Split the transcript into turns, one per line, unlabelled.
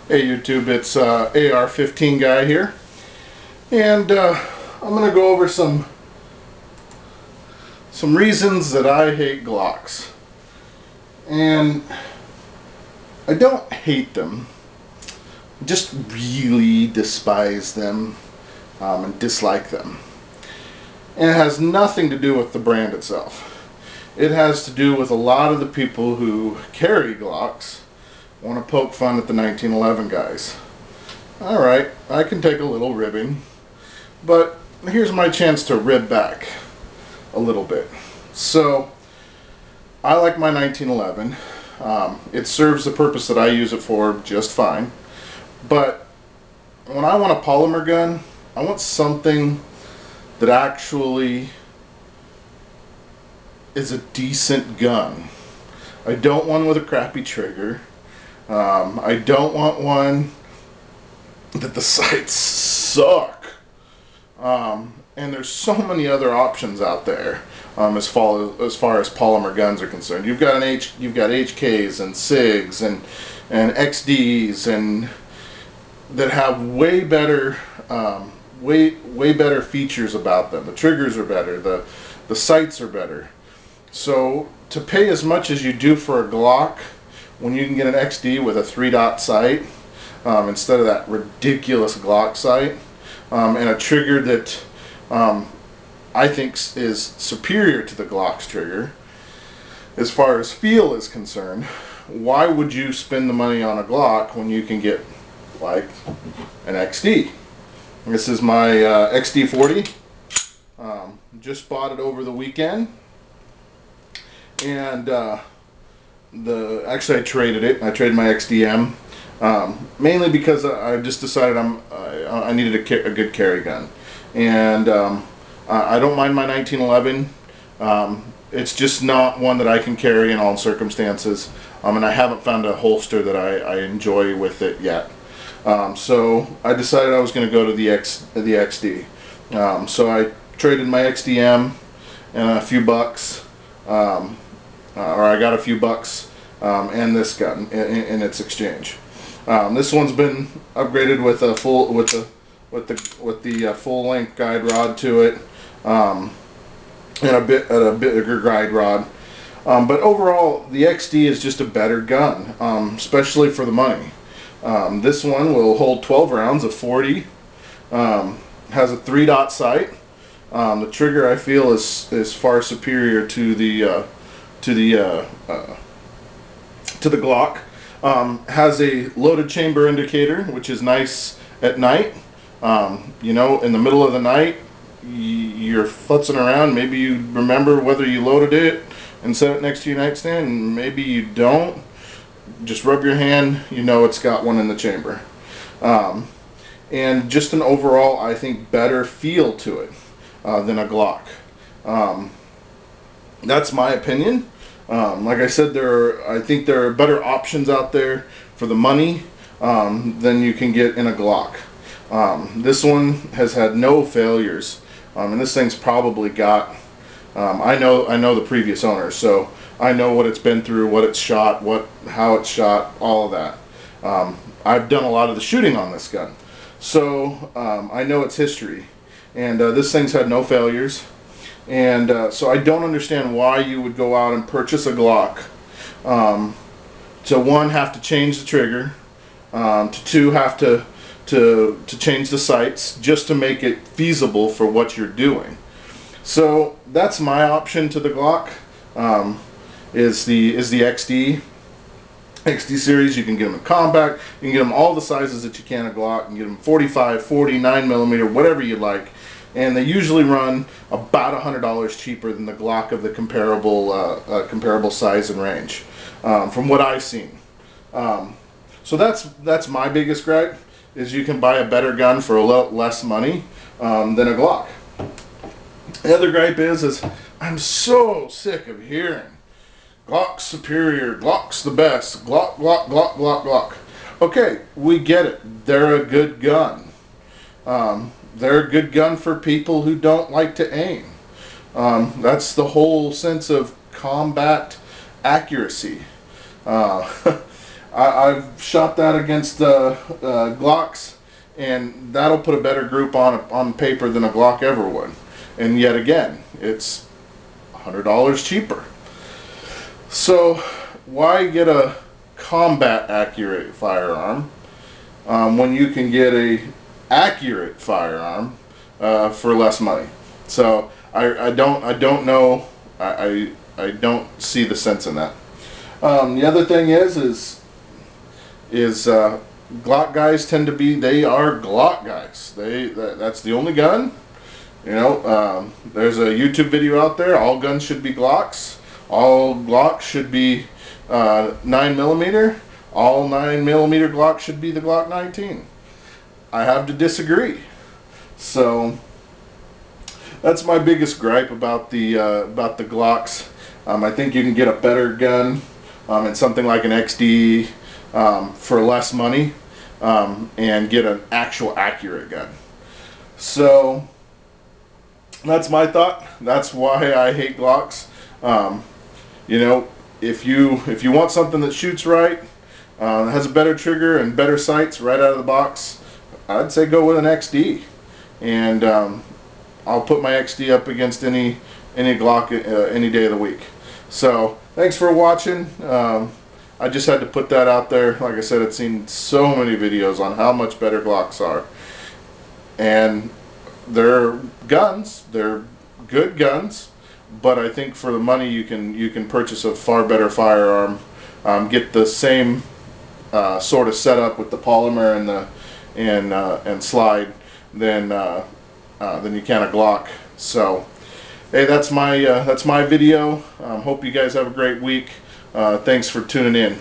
Hey YouTube, it's AR-15 guy here, and I'm going to go over some reasons that I hate Glocks. And I don't hate them, I just really despise them and dislike them. And it has nothing to do with the brand itself. It has to do with a lot of the people who carry Glocks want to poke fun at the 1911 guys. Alright, I can take a little ribbing, but here's my chance to rib back a little bit. So, I like my 1911. It serves the purpose that I use it for just fine. But when I want a polymer gun, I want something that actually is a decent gun. I don't want one with a crappy trigger. I don't want one that the sights suck. And there's so many other options out there as far as polymer guns are concerned. You've got HKs and SIGs and XDs and that have way better way better features about them. The triggers are better. The sights are better. So to pay as much as you do for a Glock, when you can get an XD with a 3-dot sight instead of that ridiculous Glock sight, and a trigger that I think is superior to the Glock's trigger as far as feel is concerned, why would you spend the money on a Glock when you can get like an XD? This is my XD40. Just bought it over the weekend, and actually I traded it. I traded my XDM mainly because I just decided I needed a good carry gun, and I don't mind my 1911. It's just not one that I can carry in all circumstances, and I haven't found a holster that I enjoy with it yet. So I decided I was going to go to the XD. So I traded my XDM and a few bucks, or I got a few bucks, and this gun in its exchange. This one's been upgraded with a full length guide rod to it, and a bigger guide rod. But overall, the XD is just a better gun, especially for the money. This one will hold 12 rounds of 40. Has a 3-dot sight. The trigger I feel is far superior to the Glock. Has a loaded chamber indicator, which is nice at night. You know, in the middle of the night, you're futzing around. Maybe you remember whether you loaded it and set it next to your nightstand, and maybe you don't. Just rub your hand, you know it's got one in the chamber. And just an overall, I think, better feel to it than a Glock. That's my opinion. Like I said, I think there are better options out there for the money than you can get in a Glock. This one has had no failures, and this thing's probably got, I know the previous owner, so I know what it's been through, what it's shot, how it's shot, all of that. I've done a lot of the shooting on this gun, so I know its history, and this thing's had no failures. And so I don't understand why you would go out and purchase a Glock to, one, have to change the trigger, to two, have to change the sights just to make it feasible for what you're doing. So that's my option to the Glock. Is the XD series. You can get them in compact. You can get them all the sizes that you can a Glock. You can get them 45, 40, 9mm, whatever you like. And they usually run about $100 cheaper than the Glock of the comparable size and range, from what I've seen. So that's my biggest gripe, is you can buy a better gun for a lot less money than a Glock. The other gripe is I'm so sick of hearing Glock's superior, Glock's the best, Glock, Glock, Glock, Glock, Glock. Okay, we get it. They're a good gun. They're a good gun for people who don't like to aim. That's the whole sense of combat accuracy. I've shot that against Glocks, and that'll put a better group on paper than a Glock ever would. And yet again, it's $100 cheaper. So why get a combat accurate firearm when you can get a accurate firearm for less money? So I don't know. I don't see the sense in that. The other thing is Glock guys tend to be, they are Glock guys. That's the only gun. You know, there's a YouTube video out there. All guns should be Glocks. All Glocks should be 9mm. All 9mm Glocks should be the Glock 19. I have to disagree. So that's my biggest gripe about the Glocks. I think you can get a better gun in something like an XD for less money and get an actual accurate gun. So that's my thought. That's why I hate Glocks. You know, if you want something that shoots right, has a better trigger and better sights right out of the box, I'd say go with an XD. And I'll put my XD up against any Glock any day of the week. So thanks for watching. I just had to put that out there. Like I said, I've seen so many videos on how much better Glocks are, and they're guns. They're good guns, but I think for the money you can purchase a far better firearm. Get the same sort of setup with the polymer and slide than you can a Glock. So hey, that's my video. Hope you guys have a great week. Thanks for tuning in.